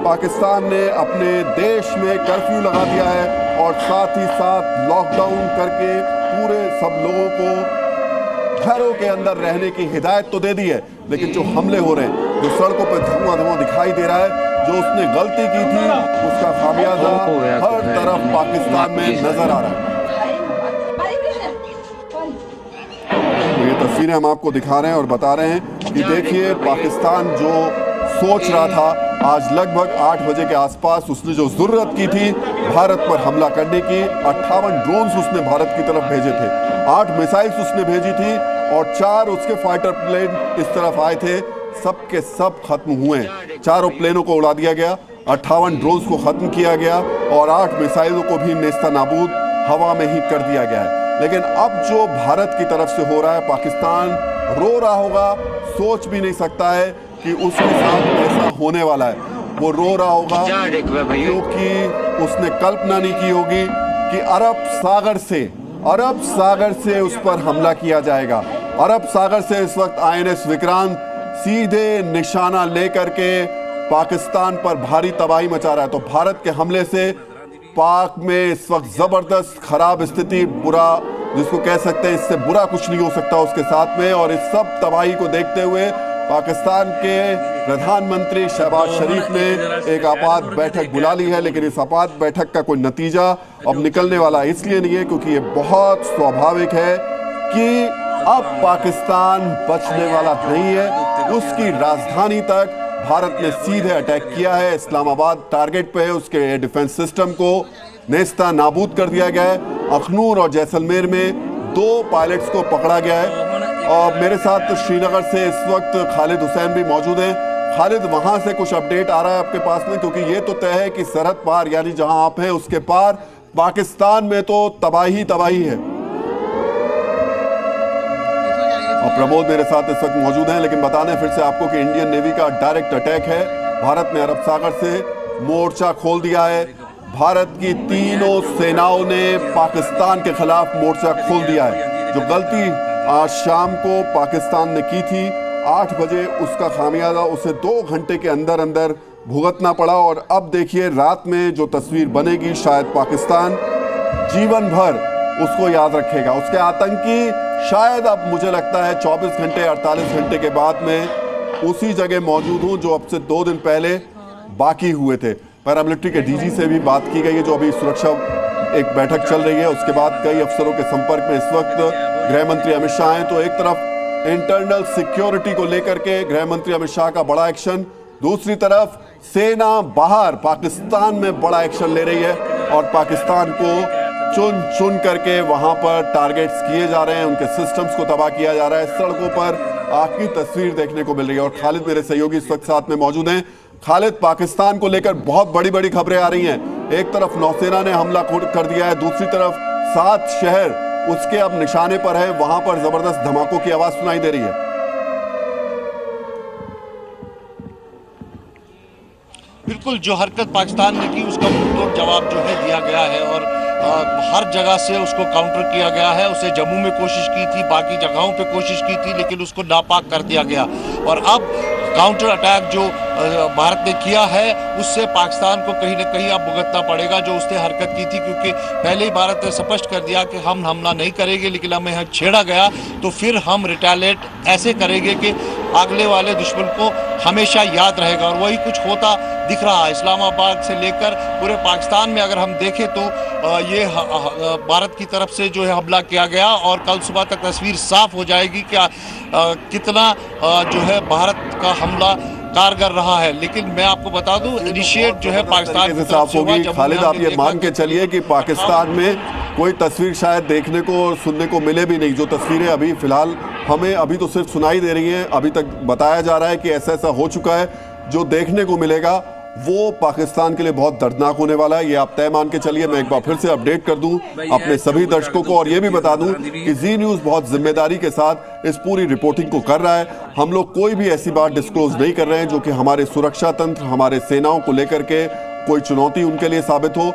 पाकिस्तान ने अपने देश में कर्फ्यू लगा दिया है और साथ ही साथ लॉकडाउन करके पूरे सब लोगों को घरों के अंदर रहने की हिदायत तो दे दी है, लेकिन जो हमले हो रहे हैं, जो सड़कों पर धुआं दिखाई दे रहा है, जो उसने गलती की थी उसका खामियाजा हर तरफ पाकिस्तान में नजर आ रहा है। तो ये तस्वीरें हम आपको दिखा रहे हैं और बता रहे हैं कि देखिए पाकिस्तान जो सोच रहा था, आज लगभग 8 बजे के आसपास उसने जो जुर्रत की थी भारत पर हमला करने की, 58 ड्रोन्स उसने भारत की तरफ भेजे थे, 8 मिसाइल्स उसने भेजी थी और 4 उसके फाइटर प्लेन इस तरफ आए थे, सब के सब खत्म हुए। चारों प्लेनों को उड़ा दिया गया, 58 ड्रोन्स को खत्म किया गया और 8 मिसाइलों को भी नेस्ता नाबूद हवा में ही कर दिया गया है। लेकिन अब जो भारत की तरफ से हो रहा है, पाकिस्तान रो रहा होगा, सोच भी नहीं सकता है कि उसके साथ ऐसा होने वाला है। वो रो रहा होगा क्योंकि उसने कल्पना नहीं की होगी कि अरब सागर से उस पर हमला किया जाएगा। अरब सागर से इस वक्त INS विक्रांत सीधे निशाना लेकर के पाकिस्तान पर भारी तबाही मचा रहा है। तो भारत के हमले से पाक में इस वक्त जबरदस्त खराब स्थिति, बुरा जिसको कह सकते हैं, इससे बुरा कुछ नहीं हो सकता उसके साथ में। और इस सब तबाही को देखते हुए पाकिस्तान के प्रधानमंत्री शहबाज शरीफ ने एक आपात बैठक बुला ली है, लेकिन इस आपात बैठक का कोई नतीजा अब निकलने वाला इसलिए नहीं है क्योंकि ये बहुत स्वाभाविक है कि अब पाकिस्तान बचने वाला नहीं है। उसकी राजधानी तक भारत ने सीधे अटैक किया है, इस्लामाबाद टारगेट पे है, उसके एयर डिफेंस सिस्टम को नेस्ता नाबूद कर दिया गया है। अखनूर और जैसलमेर में 2 पायलट्स को पकड़ा गया है। और मेरे साथ श्रीनगर से इस वक्त खालिद हुसैन भी मौजूद हैं। खालिद, वहां से कुछ अपडेट आ रहा है आपके पास में? क्योंकि ये तो तय है कि सरहद पार, यानी जहां आप हैं उसके पार पाकिस्तान में तो तबाही है। और प्रमोद मेरे साथ इस वक्त मौजूद हैं। लेकिन बताने फिर से आपको कि इंडियन नेवी का डायरेक्ट अटैक है। भारत ने अरब सागर से मोर्चा खोल दिया है। भारत की तीनों सेनाओं ने पाकिस्तान के खिलाफ मोर्चा खोल दिया है। जो गलती आज शाम को पाकिस्तान ने की थी 8 बजे, उसका खामियाजा उसे 2 घंटे के अंदर अंदर भुगतना पड़ा। और अब देखिए रात में जो तस्वीर बनेगी, शायद पाकिस्तान जीवन भर उसको याद रखेगा। उसके आतंकी शायद अब मुझे लगता है 24 घंटे 48 घंटे के बाद में उसी जगह मौजूद हूं जो अब से 2 दिन पहले बाकी हुए थे। पैरामिलिट्री के DG से भी बात की गई है, जो अभी सुरक्षा एक बैठक चल रही है। उसके बाद कई अफसरों के संपर्क में इस वक्त गृह मंत्री अमित शाह हैं। तो एक तरफ इंटरनल सिक्योरिटी को लेकर के गृह मंत्री अमित शाह का बड़ा एक्शन, दूसरी तरफ सेना बाहर पाकिस्तान में बड़ा एक्शन ले रही है और पाकिस्तान को चुन करके वहां पर टारगेट्स किए जा रहे हैं, उनके सिस्टम्स को तबाह किया जा रहा है। सड़कों पर आग की तस्वीर देखने को मिल रही है। और खालिद मेरे सहयोगी इस वक्त साथ में मौजूद हैं। खालिद, पाकिस्तान को लेकर बहुत बड़ी खबरें आ रही हैं। एक तरफ नौसेना ने हमला कर दिया है, दूसरी तरफ 7 शहर उसके अब निशाने पर है, वहां पर जबरदस्त धमाकों की आवाज सुनाई दे रही है। बिल्कुल, जो हरकत पाकिस्तान ने की उसका मुंहतोड़ जवाब जो है दिया गया है और हर जगह से उसको काउंटर किया गया है। उसे जम्मू में कोशिश की थी, बाकी जगहों पे कोशिश की थी, लेकिन उसको नापाक कर दिया गया। और अब काउंटर अटैक जो भारत ने किया है उससे पाकिस्तान को कहीं ना कहीं अब भुगतना पड़ेगा जो उसने हरकत की थी, क्योंकि पहले ही भारत ने स्पष्ट कर दिया कि हम हमला नहीं करेंगे, लेकिन हमें यहाँ छेड़ा गया तो फिर हम रिटेलिएट ऐसे करेंगे कि अगले वाले दुश्मन को हमेशा याद रहेगा। और वही कुछ होता दिख रहा है। इस्लामाबाद से लेकर पूरे पाकिस्तान में अगर हम देखें तो ये भारत की तरफ से जो है हमला किया गया और कल सुबह तक तस्वीर साफ हो जाएगी कि कितना जो है भारत का हमला कारगर रहा है। लेकिन मैं आपको बता दूं, इनिशिएट जो है पाकिस्तान की तरफ से होगी। खालिद, आप ये मान के चलिए कि पाकिस्तान में कोई तस्वीर शायद देखने को और सुनने को मिले भी नहीं। जो तस्वीरें अभी फिलहाल हमें अभी तो सिर्फ सुनाई दे रही हैं, अभी तक बताया जा रहा है कि ऐसा हो चुका है। जो देखने को मिलेगा वो पाकिस्तान के लिए बहुत दर्दनाक होने वाला है, ये आप तय मान के चलिए। मैं एक बार फिर से अपडेट कर दूं अपने सभी दर्शकों को और ये भी बता दूं कि जी न्यूज़ बहुत जिम्मेदारी के साथ इस पूरी रिपोर्टिंग को कर रहा है। हम लोग कोई भी ऐसी बात डिस्क्लोज नहीं कर रहे हैं जो कि हमारे सुरक्षा तंत्र, हमारे सेनाओं को लेकर के कोई चुनौती उनके लिए साबित हो।